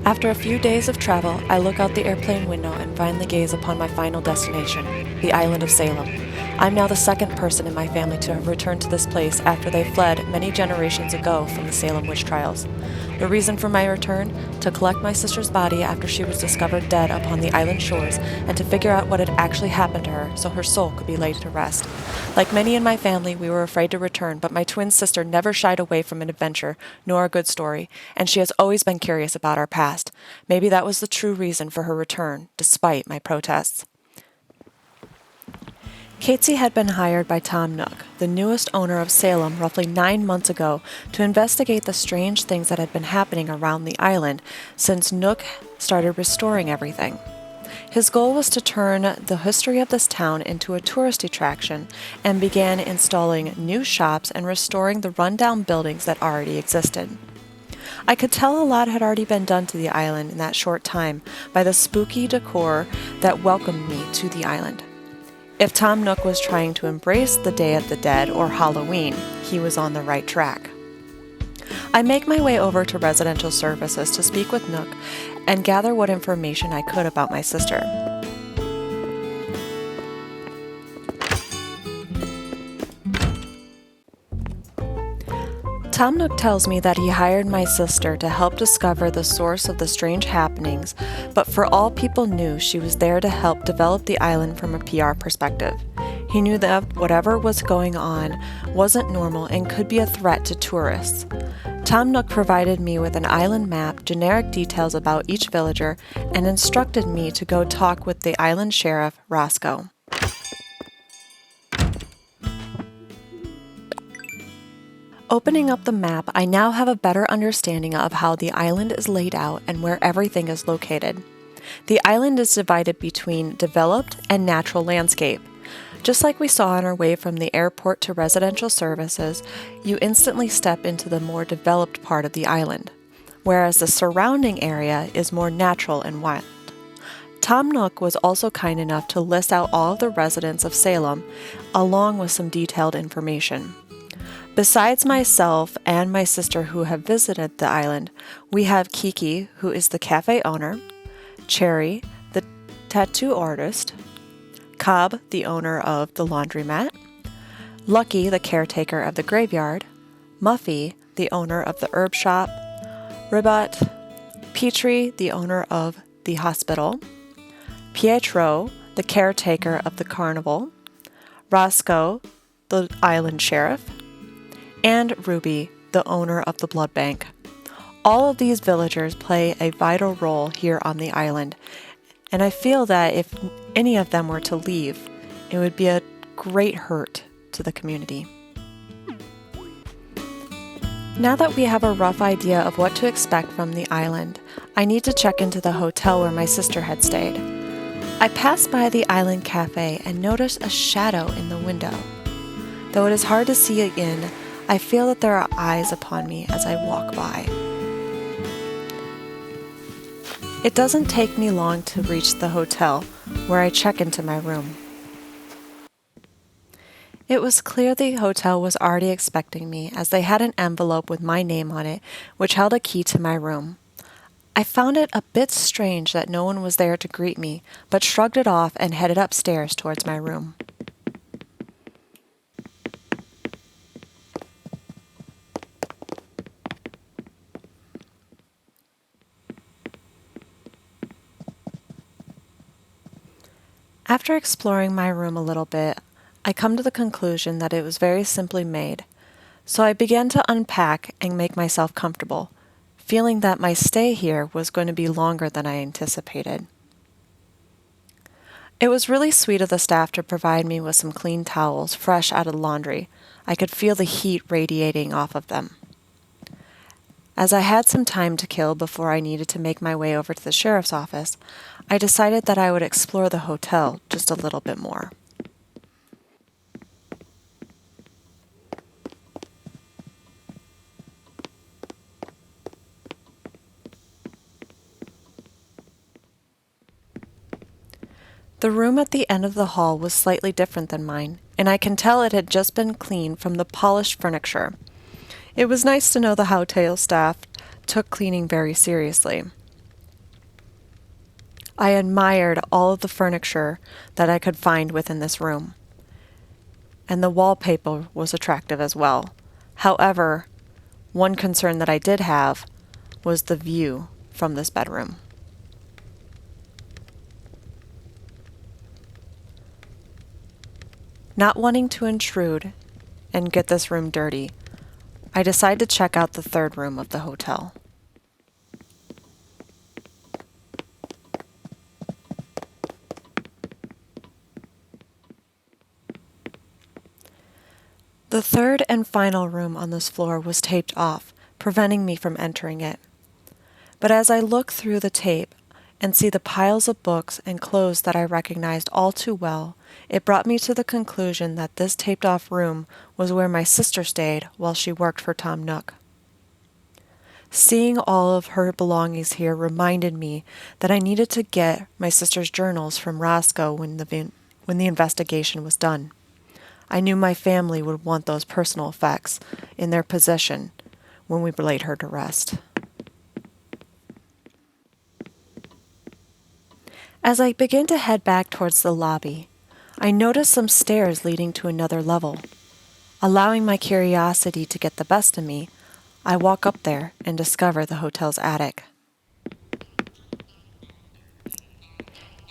After a few days of travel, I look out the airplane window and finally gaze upon my final destination, the island of Salem. I'm now the second person in my family to have returned to this place after they fled many generations ago from the Salem witch trials. The reason for my return? To collect my sister's body after she was discovered dead upon the island shores and to figure out what had actually happened to her so her soul could be laid to rest. Like many in my family, we were afraid to return, but my twin sister never shied away from an adventure nor a good story, and she has always been curious about our past. Maybe that was the true reason for her return, despite my protests. Catesy had been hired by Tom Nook, the newest owner of Salem, roughly 9 months ago, to investigate the strange things that had been happening around the island since Nook started restoring everything. His goal was to turn the history of this town into a tourist attraction and began installing new shops and restoring the rundown buildings that already existed. I could tell a lot had already been done to the island in that short time by the spooky decor that welcomed me to the island. If Tom Nook was trying to embrace the Day of the Dead or Halloween, he was on the right track. I make my way over to residential services to speak with Nook and gather what information I could about my sister. Tom Nook tells me that he hired my sister to help discover the source of the strange happenings, but for all people knew, she was there to help develop the island from a PR perspective. He knew that whatever was going on wasn't normal and could be a threat to tourists. Tom Nook provided me with an island map, generic details about each villager, and instructed me to go talk with the island sheriff, Roscoe. Opening up the map, I now have a better understanding of how the island is laid out and where everything is located. The island is divided between developed and natural landscape. Just like we saw on our way from the airport to residential services, you instantly step into the more developed part of the island, whereas the surrounding area is more natural and wild. Tom Nook was also kind enough to list out all of the residents of Salem, along with some detailed information. Besides myself and my sister who have visited the island, we have Kiki, who is the cafe owner, Cherry, the tattoo artist, Cobb, the owner of the laundromat, Lucky, the caretaker of the graveyard, Muffy, the owner of the herb shop, Ribbot, Petrie, the owner of the hospital, Pietro, the caretaker of the carnival, Roscoe, the island sheriff, and Ruby, the owner of the blood bank. All of these villagers play a vital role here on the island, and I feel that if any of them were to leave, it would be a great hurt to the community. Now that we have a rough idea of what to expect from the island, I need to check into the hotel where my sister had stayed. I passed by the island cafe and noticed a shadow in the window. Though it is hard to see it in, I feel that there are eyes upon me as I walk by. It doesn't take me long to reach the hotel, where I check into my room. It was clear the hotel was already expecting me, as they had an envelope with my name on it, which held a key to my room. I found it a bit strange that no one was there to greet me, but shrugged it off and headed upstairs towards my room. After exploring my room a little bit, I come to the conclusion that it was very simply made, so I began to unpack and make myself comfortable, feeling that my stay here was going to be longer than I anticipated. It was really sweet of the staff to provide me with some clean towels, fresh out of the laundry. I could feel the heat radiating off of them. As I had some time to kill before I needed to make my way over to the sheriff's office, I decided that I would explore the hotel just a little bit more. The room at the end of the hall was slightly different than mine, and I can tell it had just been cleaned from the polished furniture. It was nice to know the hotel staff took cleaning very seriously. I admired all of the furniture that I could find within this room, and the wallpaper was attractive as well. However, one concern that I did have was the view from this bedroom. Not wanting to intrude and get this room dirty, I decide to check out the third room of the hotel. The third and final room on this floor was taped off, preventing me from entering it. But as I look through the tape and see the piles of books and clothes that I recognized all too well, it brought me to the conclusion that this taped-off room was where my sister stayed while she worked for Tom Nook. Seeing all of her belongings here reminded me that I needed to get my sister's journals from Roscoe when the investigation was done. I knew my family would want those personal effects in their possession when we laid her to rest. As I begin to head back towards the lobby, I notice some stairs leading to another level. Allowing my curiosity to get the best of me, I walk up there and discover the hotel's attic.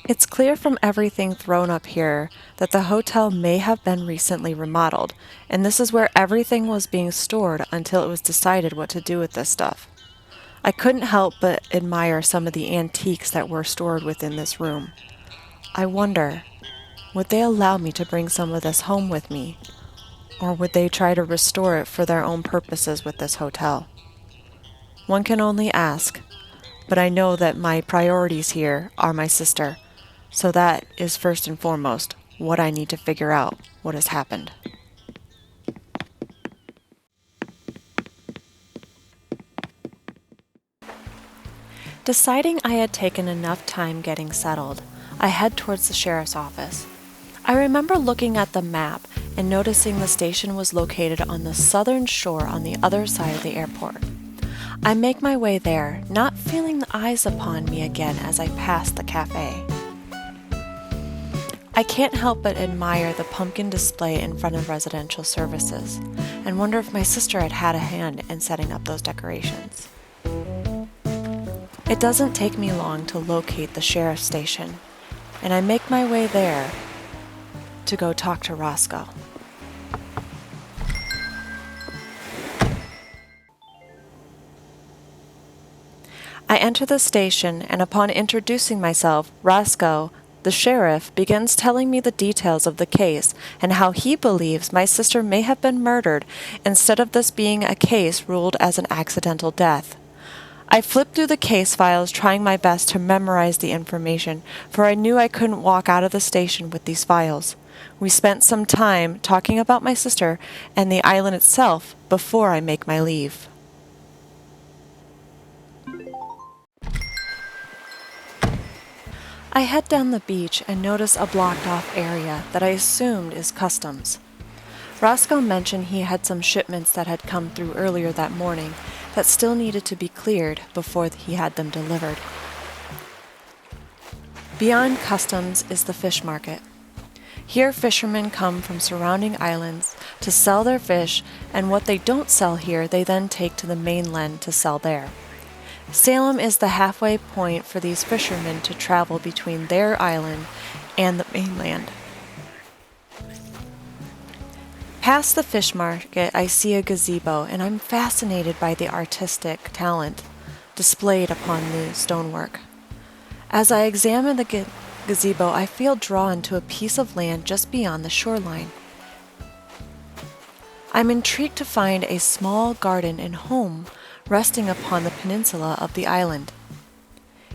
It's clear from everything thrown up here that the hotel may have been recently remodeled, and this is where everything was being stored until it was decided what to do with this stuff. I couldn't help but admire some of the antiques that were stored within this room. I wonder, would they allow me to bring some of this home with me, or would they try to restore it for their own purposes with this hotel? One can only ask, but I know that my priorities here are my sister. So that is first and foremost what I need to figure out what has happened. Deciding I had taken enough time getting settled, I head towards the sheriff's office. I remember looking at the map and noticing the station was located on the southern shore on the other side of the airport. I make my way there, not feeling the eyes upon me again as I pass the cafe. I can't help but admire the pumpkin display in front of residential services and wonder if my sister had had a hand in setting up those decorations. It doesn't take me long to locate the sheriff's station, and I make my way there to go talk to Roscoe. I enter the station, and upon introducing myself, Roscoe, the sheriff, begins telling me the details of the case and how he believes my sister may have been murdered instead of this being a case ruled as an accidental death. I flipped through the case files, trying my best to memorize the information, for I knew I couldn't walk out of the station with these files. We spent some time talking about my sister and the island itself before I make my leave. I head down the beach and notice a blocked-off area that I assumed is customs. Roscoe mentioned he had some shipments that had come through earlier that morning that still needed to be cleared before he had them delivered. Beyond customs is the fish market. Here fishermen come from surrounding islands to sell their fish, and what they don't sell here they then take to the mainland to sell there. Salem is the halfway point for these fishermen to travel between their island and the mainland. Past the fish market, I see a gazebo, and I'm fascinated by the artistic talent displayed upon the stonework. As I examine the gazebo, I feel drawn to a piece of land just beyond the shoreline. I'm intrigued to find a small garden and home resting upon the peninsula of the island.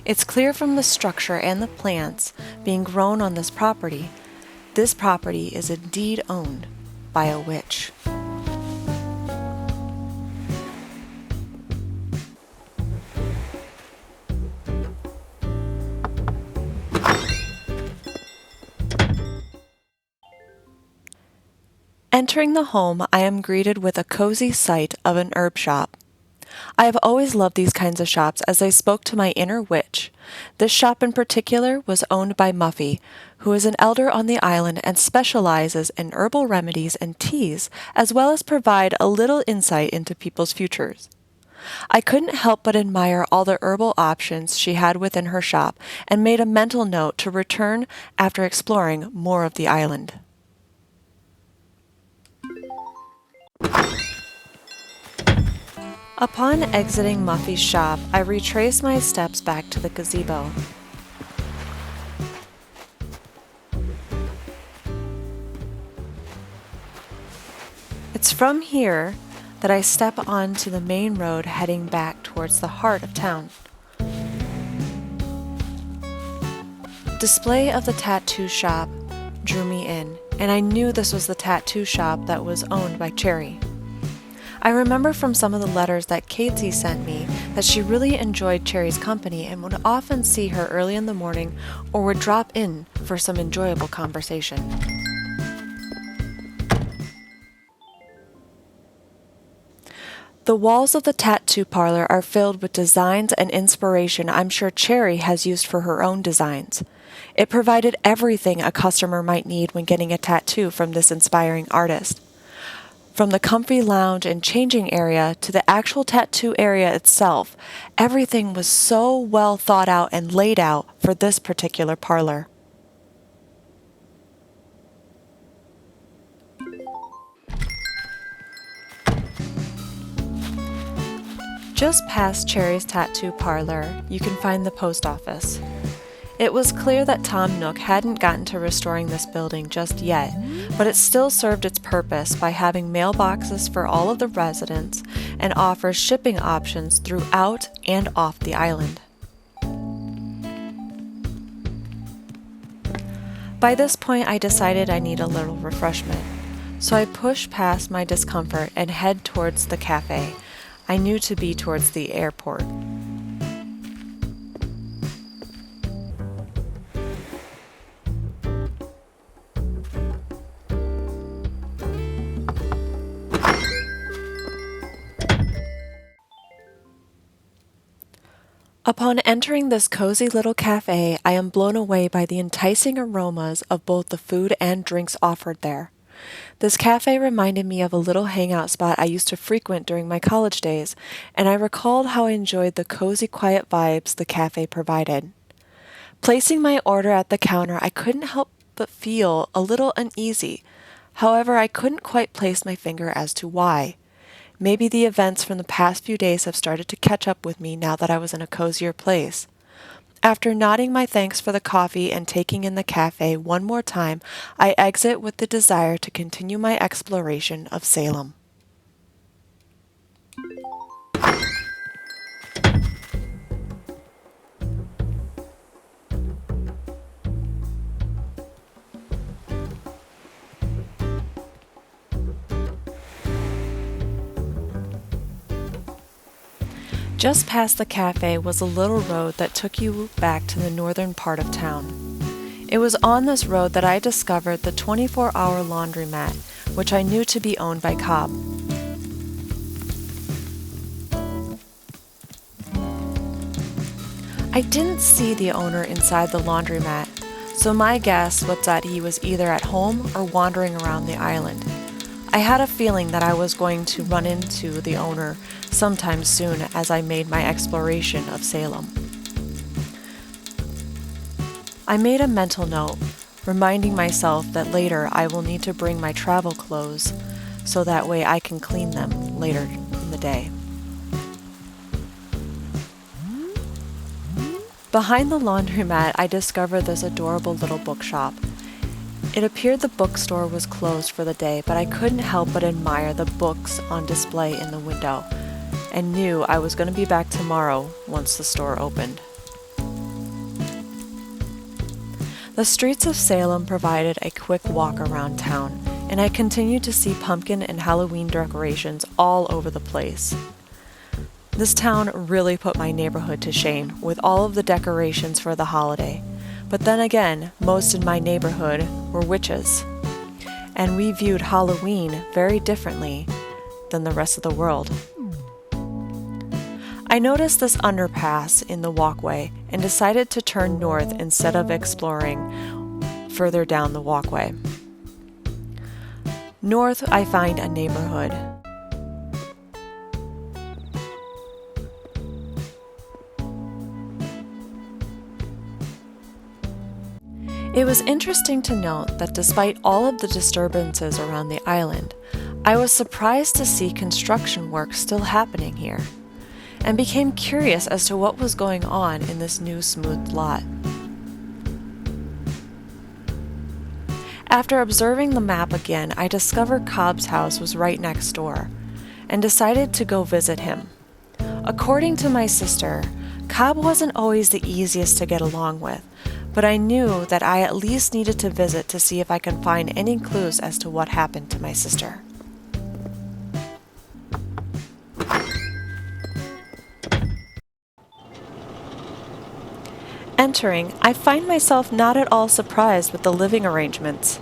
It's clear from the structure and the plants being grown on this property is indeed owned by a witch. Entering the home, I am greeted with a cozy sight of an herb shop. I have always loved these kinds of shops as they spoke to my inner witch. This shop in particular was owned by Muffy, who is an elder on the island and specializes in herbal remedies and teas, as well as provide a little insight into people's futures. I couldn't help but admire all the herbal options she had within her shop and made a mental note to return after exploring more of the island. Upon exiting Muffy's shop, I retraced my steps back to the gazebo. It's from here that I step onto the main road heading back towards the heart of town. Display of the tattoo shop drew me in, and I knew this was the tattoo shop that was owned by Cherry. I remember from some of the letters that Katie sent me that she really enjoyed Cherry's company and would often see her early in the morning or would drop in for some enjoyable conversation. The walls of the tattoo parlor are filled with designs and inspiration I'm sure Cherry has used for her own designs. It provided everything a customer might need when getting a tattoo from this inspiring artist. From the comfy lounge and changing area to the actual tattoo area itself, everything was so well thought out and laid out for this particular parlor. Just past Cherry's tattoo parlor, you can find the post office. It was clear that Tom Nook hadn't gotten to restoring this building just yet, but it still served its purpose by having mailboxes for all of the residents and offers shipping options throughout and off the island. By this point, I decided I need a little refreshment, so I pushed past my discomfort and head towards the cafe I knew to be towards the airport. Upon entering this cozy little cafe, I am blown away by the enticing aromas of both the food and drinks offered there. This cafe reminded me of a little hangout spot I used to frequent during my college days, and I recalled how I enjoyed the cozy, quiet vibes the cafe provided. Placing my order at the counter, I couldn't help but feel a little uneasy. However, I couldn't quite place my finger as to why. Maybe the events from the past few days have started to catch up with me now that I was in a cozier place. After nodding my thanks for the coffee and taking in the cafe one more time, I exit with the desire to continue my exploration of Salem. Just past the cafe was a little road that took you back to the northern part of town. It was on this road that I discovered the 24-hour laundromat, which I knew to be owned by Cobb. I didn't see the owner inside the laundromat, so my guess was that he was either at home or wandering around the island. I had a feeling that I was going to run into the owner sometime soon as I made my exploration of Salem. I made a mental note, reminding myself that later I will need to bring my travel clothes so that way I can clean them later in the day. Behind the laundromat, I discovered this adorable little bookshop. It appeared the bookstore was closed for the day, but I couldn't help but admire the books on display in the window, and knew I was going to be back tomorrow once the store opened. The streets of Salem provided a quick walk around town, and I continued to see pumpkin and Halloween decorations all over the place. This town really put my neighborhood to shame with all of the decorations for the holiday. But then again, most in my neighborhood were witches, and we viewed Halloween very differently than the rest of the world. I noticed this underpass in the walkway and decided to turn north instead of exploring further down the walkway. North, I find a neighborhood. It was interesting to note that despite all of the disturbances around the island, I was surprised to see construction work still happening here, and became curious as to what was going on in this new smooth lot. After observing the map again, I discovered Cobb's house was right next door, and decided to go visit him. According to my sister, Cobb wasn't always the easiest to get along with, but I knew that I at least needed to visit to see if I could find any clues as to what happened to my sister. Entering, I find myself not at all surprised with the living arrangements.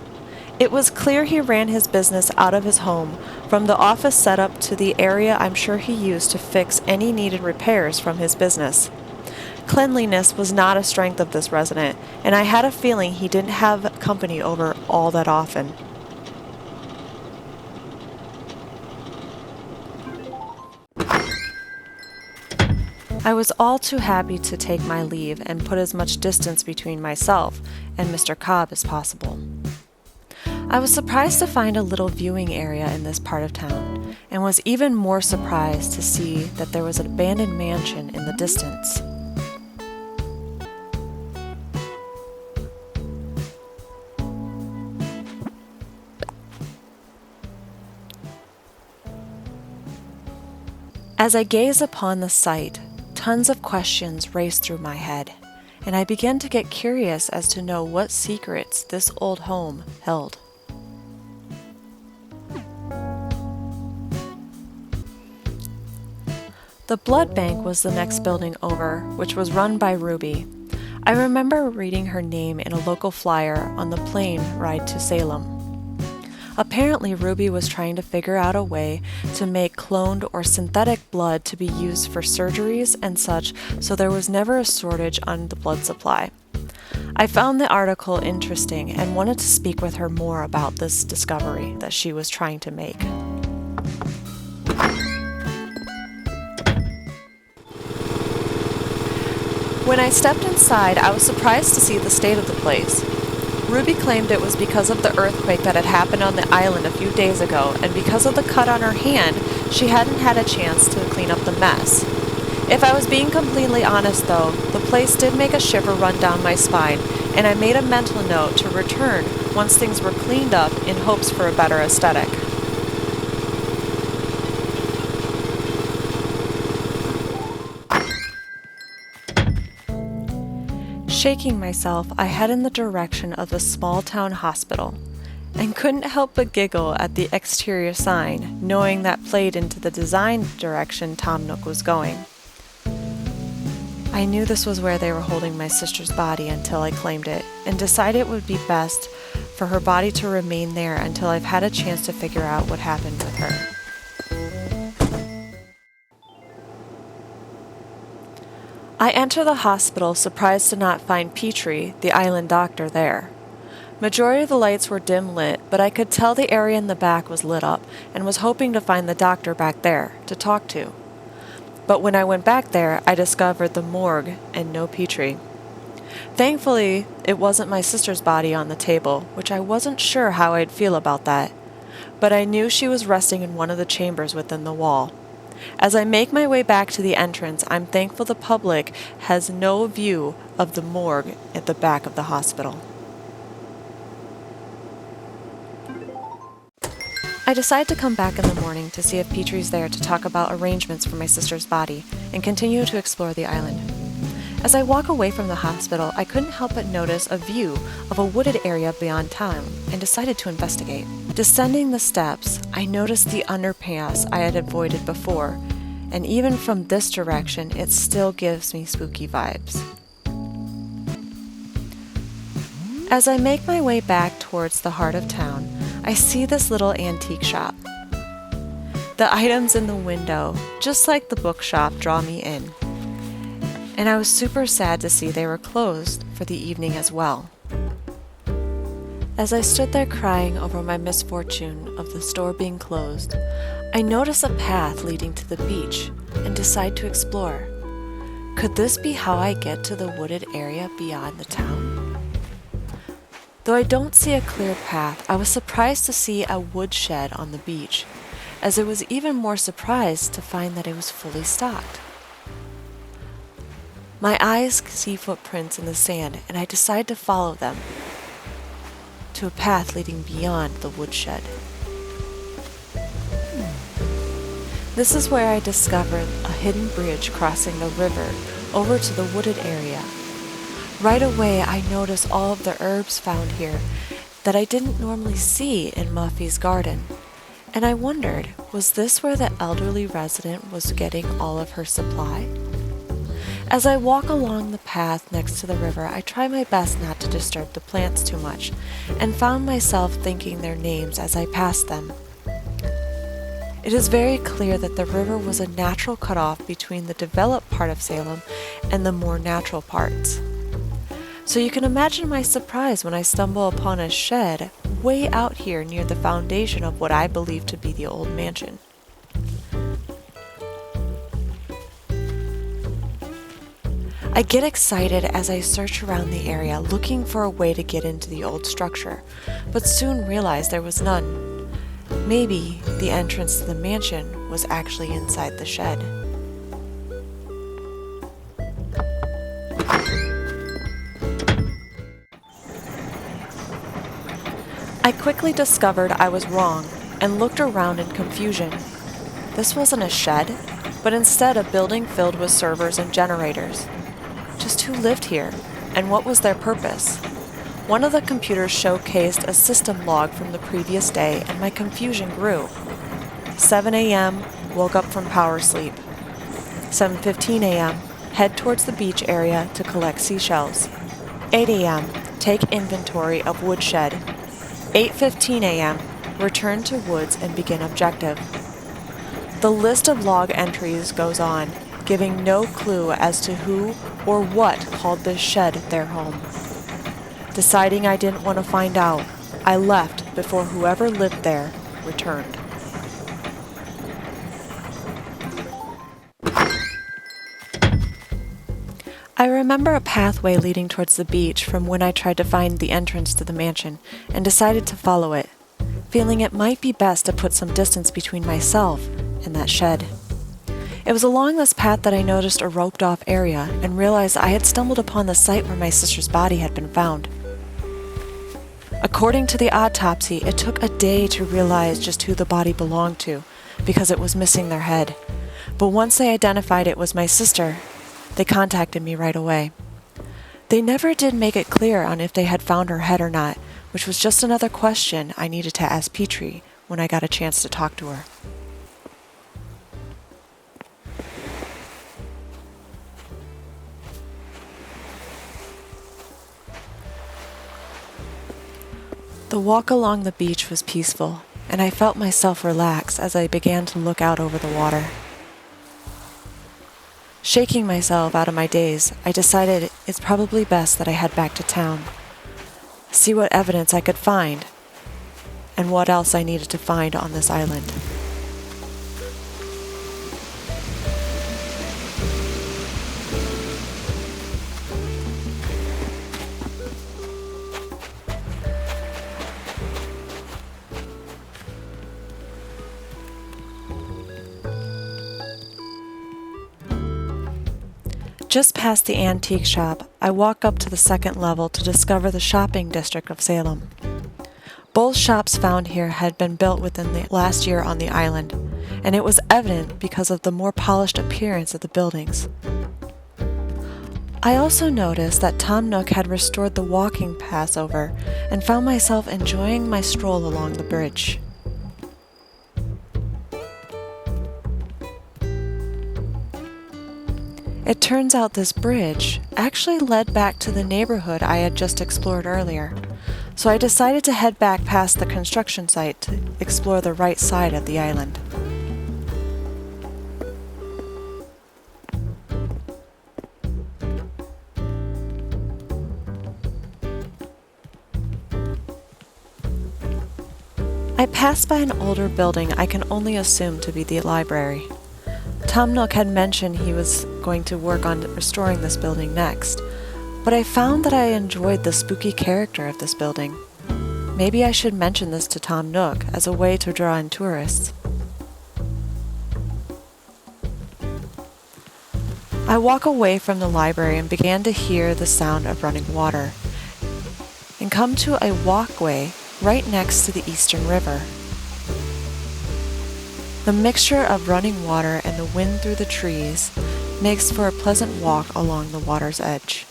It was clear he ran his business out of his home, from the office setup to the area I'm sure he used to fix any needed repairs from his business. Cleanliness was not a strength of this resident, and I had a feeling he didn't have company over all that often. I was all too happy to take my leave and put as much distance between myself and Mr. Cobb as possible. I was surprised to find a little viewing area in this part of town, and was even more surprised to see that there was an abandoned mansion in the distance. As I gaze upon the site, tons of questions race through my head, and I begin to get curious as to know what secrets this old home held. The blood bank was the next building over, which was run by Ruby. I remember reading her name in a local flyer on the plane ride to Salem. Apparently, Ruby was trying to figure out a way to make cloned or synthetic blood to be used for surgeries and such, so there was never a shortage on the blood supply. I found the article interesting and wanted to speak with her more about this discovery that she was trying to make. When I stepped inside, I was surprised to see the state of the place. Ruby claimed it was because of the earthquake that had happened on the island a few days ago, and because of the cut on her hand, she hadn't had a chance to clean up the mess. If I was being completely honest though, the place did make a shiver run down my spine, and I made a mental note to return once things were cleaned up in hopes for a better aesthetic. Shaking myself, I head in the direction of the small town hospital, and couldn't help but giggle at the exterior sign, knowing that played into the design direction Tom Nook was going. I knew this was where they were holding my sister's body until I claimed it, and decided it would be best for her body to remain there until I've had a chance to figure out what happened with her. I enter the hospital surprised to not find Petrie, the island doctor, there. Majority of the lights were dim lit, but I could tell the area in the back was lit up and was hoping to find the doctor back there to talk to. But when I went back there, I discovered the morgue and no Petrie. Thankfully, it wasn't my sister's body on the table, which I wasn't sure how I'd feel about that, but I knew she was resting in one of the chambers within the wall. As I make my way back to the entrance, I'm thankful the public has no view of the morgue at the back of the hospital. I decide to come back in the morning to see if Petrie's there to talk about arrangements for my sister's body and continue to explore the island. As I walk away from the hospital, I couldn't help but notice a view of a wooded area beyond town and decided to investigate. Descending the steps, I noticed the underpass I had avoided before, and even from this direction, it still gives me spooky vibes. As I make my way back towards the heart of town, I see this little antique shop. The items in the window, just like the bookshop, draw me in. And I was super sad to see they were closed for the evening as well. As I stood there crying over my misfortune of the store being closed, I notice a path leading to the beach and decide to explore. Could this be how I get to the wooded area beyond the town? Though I don't see a clear path, I was surprised to see a woodshed on the beach, as I was even more surprised to find that it was fully stocked. My eyes see footprints in the sand, and I decide to follow them to a path leading beyond the woodshed. This is where I discovered a hidden bridge crossing the river over to the wooded area. Right away, I notice all of the herbs found here that I didn't normally see in Muffy's garden. And I wondered, was this where the elderly resident was getting all of her supply? As I walk along the path next to the river, I try my best not to disturb the plants too much, and found myself thinking their names as I passed them. It is very clear that the river was a natural cutoff between the developed part of Salem and the more natural parts. So you can imagine my surprise when I stumble upon a shed way out here near the foundation of what I believe to be the old mansion. I get excited as I search around the area looking for a way to get into the old structure, but soon realize there was none. Maybe the entrance to the mansion was actually inside the shed. I quickly discovered I was wrong and looked around in confusion. This wasn't a shed, but instead a building filled with servers and generators. Just who lived here, and what was their purpose? One of the computers showcased a system log from the previous day, and my confusion grew. 7 a.m., woke up from power sleep. 7:15 a.m., head towards the beach area to collect seashells. 8 a.m., take inventory of woodshed. 8:15 a.m., return to woods and begin objective. The list of log entries goes on, giving no clue as to who or what called this shed their home. Deciding I didn't want to find out, I left before whoever lived there returned. I remember a pathway leading towards the beach from when I tried to find the entrance to the mansion and decided to follow it, feeling it might be best to put some distance between myself and that shed. It was along this path that I noticed a roped-off area and realized I had stumbled upon the site where my sister's body had been found. According to the autopsy, it took a day to realize just who the body belonged to, because it was missing their head. But once they identified it was my sister, they contacted me right away. They never did make it clear on if they had found her head or not, which was just another question I needed to ask Petrie when I got a chance to talk to her. The walk along the beach was peaceful, and I felt myself relax as I began to look out over the water. Shaking myself out of my daze, I decided it's probably best that I head back to town, see what evidence I could find, and what else I needed to find on this island. Just past the antique shop, I walk up to the second level to discover the shopping district of Salem. Both shops found here had been built within the last year on the island, and it was evident because of the more polished appearance of the buildings. I also noticed that Tom Nook had restored the walking path over and found myself enjoying my stroll along the bridge. It turns out this bridge actually led back to the neighborhood I had just explored earlier, so I decided to head back past the construction site to explore the right side of the island. I passed by an older building I can only assume to be the library. Tom Nook had mentioned he was going to work on restoring this building next, but I found that I enjoyed the spooky character of this building. Maybe I should mention this to Tom Nook as a way to draw in tourists. I walk away from the library and began to hear the sound of running water, and come to a walkway right next to the Eastern River. The mixture of running water and the wind through the trees makes for a pleasant walk along the water's edge.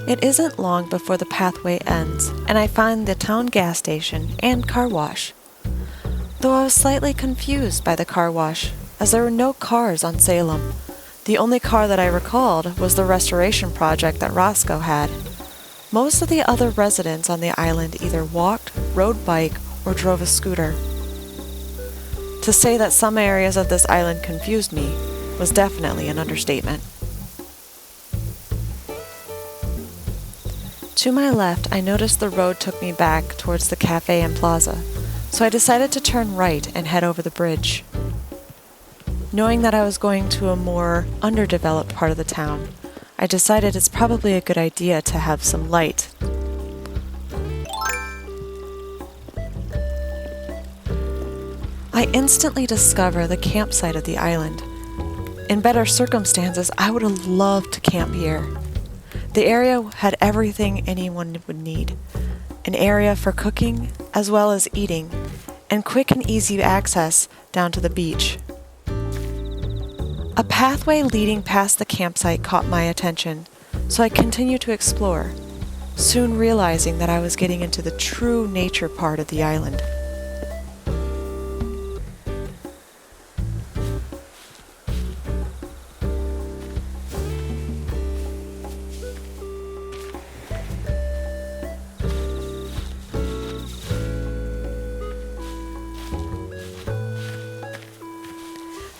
It isn't long before the pathway ends, and I find the town gas station and car wash. Though I was slightly confused by the car wash, as there were no cars on Salem. The only car that I recalled was the restoration project that Roscoe had. Most of the other residents on the island either walked, rode bike, or drove a scooter. To say that some areas of this island confused me was definitely an understatement. To my left, I noticed the road took me back towards the cafe and plaza, so I decided to turn right and head over the bridge. Knowing that I was going to a more underdeveloped part of the town, I decided it's probably a good idea to have some light. I instantly discover the campsite of the island. In better circumstances, I would have loved to camp here. The area had everything anyone would need. An area for cooking as well as eating, and quick and easy access down to the beach. A pathway leading past the campsite caught my attention, so I continued to explore, soon realizing that I was getting into the true nature part of the island.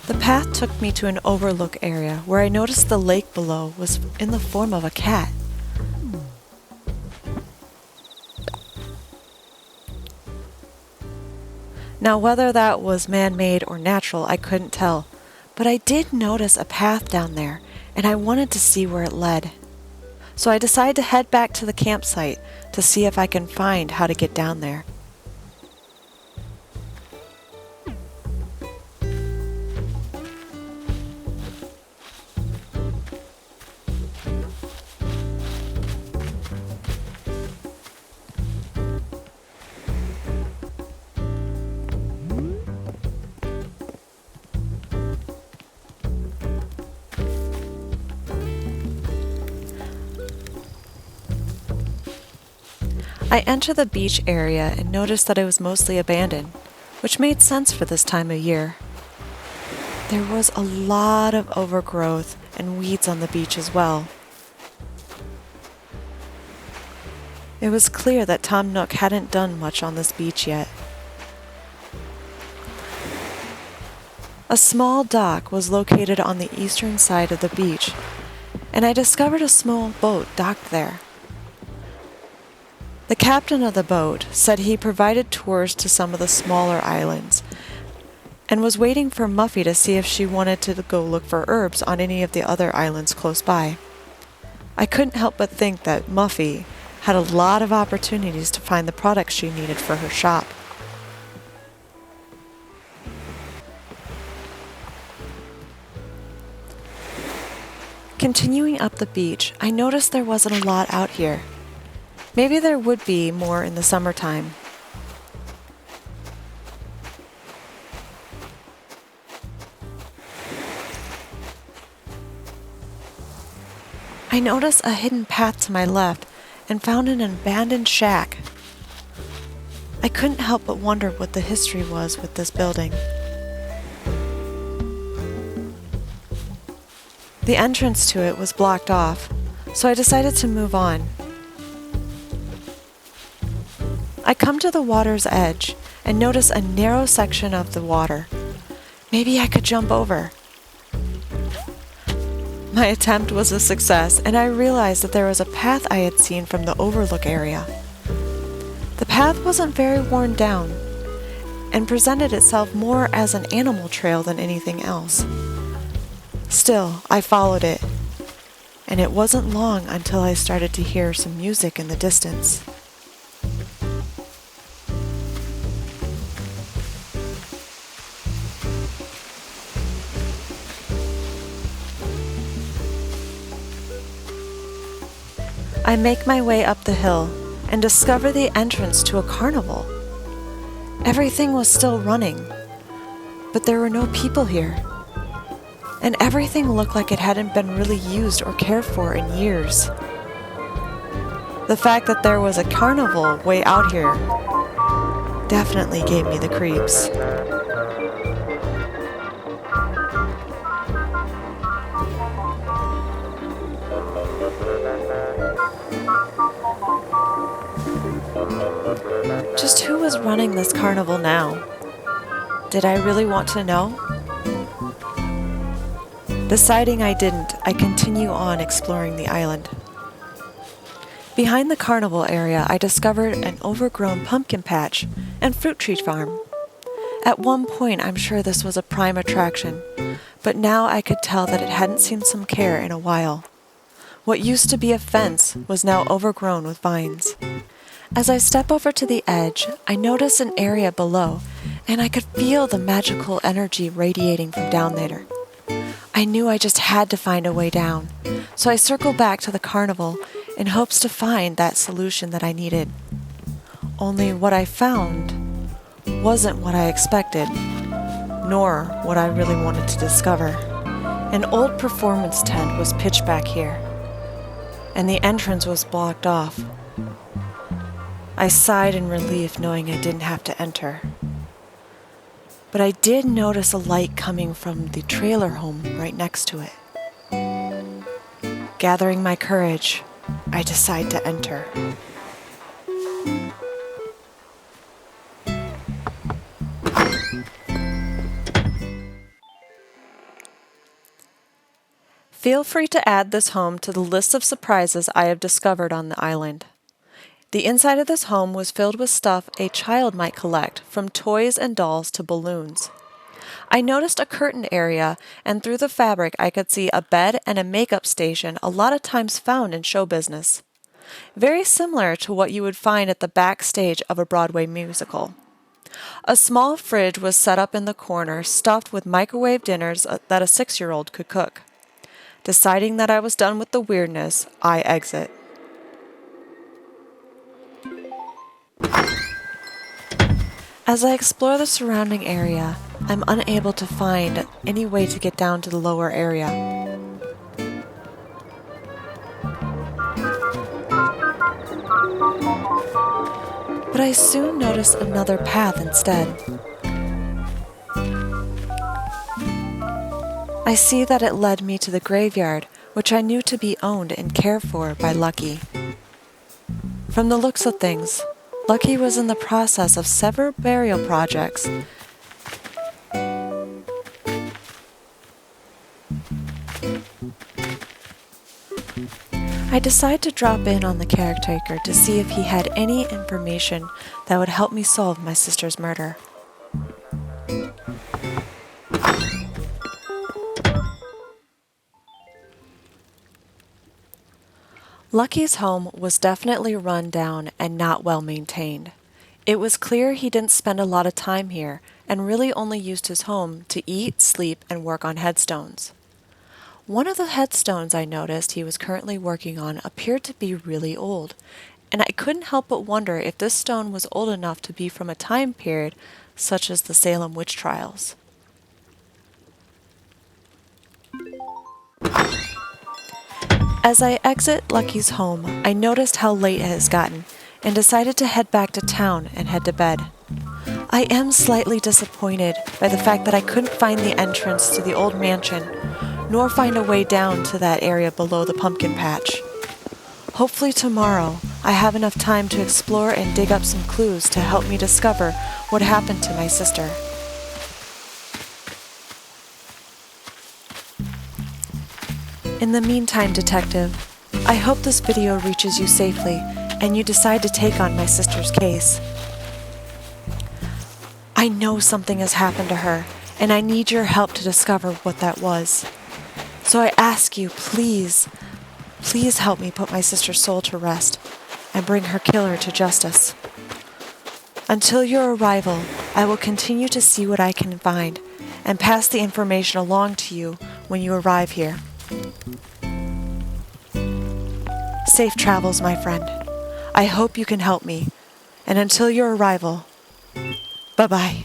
The path took me to an overlook area where I noticed the lake below was in the form of a cat. Now, whether that was man-made or natural, I couldn't tell, but I did notice a path down there, and I wanted to see where it led. So I decided to head back to the campsite to see if I can find how to get down there. I entered the beach area and noticed that it was mostly abandoned, which made sense for this time of year. There was a lot of overgrowth and weeds on the beach as well. It was clear that Tom Nook hadn't done much on this beach yet. A small dock was located on the eastern side of the beach, and I discovered a small boat docked there. The captain of the boat said he provided tours to some of the smaller islands and was waiting for Muffy to see if she wanted to go look for herbs on any of the other islands close by. I couldn't help but think that Muffy had a lot of opportunities to find the products she needed for her shop. Continuing up the beach, I noticed there wasn't a lot out here. Maybe there would be more in the summertime. I noticed a hidden path to my left and found an abandoned shack. I couldn't help but wonder what the history was with this building. The entrance to it was blocked off, so I decided to move on. I come to the water's edge and notice a narrow section of the water. Maybe I could jump over. My attempt was a success, and I realized that there was a path I had seen from the overlook area. The path wasn't very worn down, and presented itself more as an animal trail than anything else. Still, I followed it, and it wasn't long until I started to hear some music in the distance. I make my way up the hill and discover the entrance to a carnival. Everything was still running, but there were no people here, and everything looked like it hadn't been really used or cared for in years. The fact that there was a carnival way out here definitely gave me the creeps. Just who was running this carnival now? Did I really want to know? Deciding I didn't, I continue on exploring the island. Behind the carnival area, I discovered an overgrown pumpkin patch and fruit tree farm. At one point, I'm sure this was a prime attraction, but now I could tell that it hadn't seen some care in a while. What used to be a fence was now overgrown with vines. As I step over to the edge, I notice an area below, and I could feel the magical energy radiating from down there. I knew I just had to find a way down, so I circled back to the carnival in hopes to find that solution that I needed. Only what I found wasn't what I expected, nor what I really wanted to discover. An old performance tent was pitched back here, and the entrance was blocked off. I sighed in relief knowing I didn't have to enter. But I did notice a light coming from the trailer home right next to it. Gathering my courage, I decide to enter. Feel free to add this home to the list of surprises I have discovered on the island. The inside of this home was filled with stuff a child might collect, from toys and dolls to balloons. I noticed a curtained area, and through the fabric I could see a bed and a makeup station a lot of times found in show business. Very similar to what you would find at the backstage of a Broadway musical. A small fridge was set up in the corner, stuffed with microwave dinners that a 6-year-old could cook. Deciding that I was done with the weirdness, I exit. As I explore the surrounding area, I'm unable to find any way to get down to the lower area. But I soon noticed another path instead. I see that it led me to the graveyard, which I knew to be owned and cared for by Lucky. From the looks of things, Lucky was in the process of several burial projects. I decide to drop in on the caretaker to see if he had any information that would help me solve my sister's murder. Lucky's home was definitely run down and not well maintained. It was clear he didn't spend a lot of time here and really only used his home to eat, sleep, and work on headstones. One of the headstones I noticed he was currently working on appeared to be really old, and I couldn't help but wonder if this stone was old enough to be from a time period such as the Salem witch trials. As I exit Lucky's home, I noticed how late it has gotten and decided to head back to town and head to bed. I am slightly disappointed by the fact that I couldn't find the entrance to the old mansion, nor find a way down to that area below the pumpkin patch. Hopefully tomorrow, I have enough time to explore and dig up some clues to help me discover what happened to my sister. In the meantime, Detective, I hope this video reaches you safely and you decide to take on my sister's case. I know something has happened to her, and I need your help to discover what that was. So I ask you, please help me put my sister's soul to rest and bring her killer to justice. Until your arrival, I will continue to see what I can find and pass the information along to you when you arrive here. Safe travels, my friend. I hope you can help me. And until your arrival, bye-bye.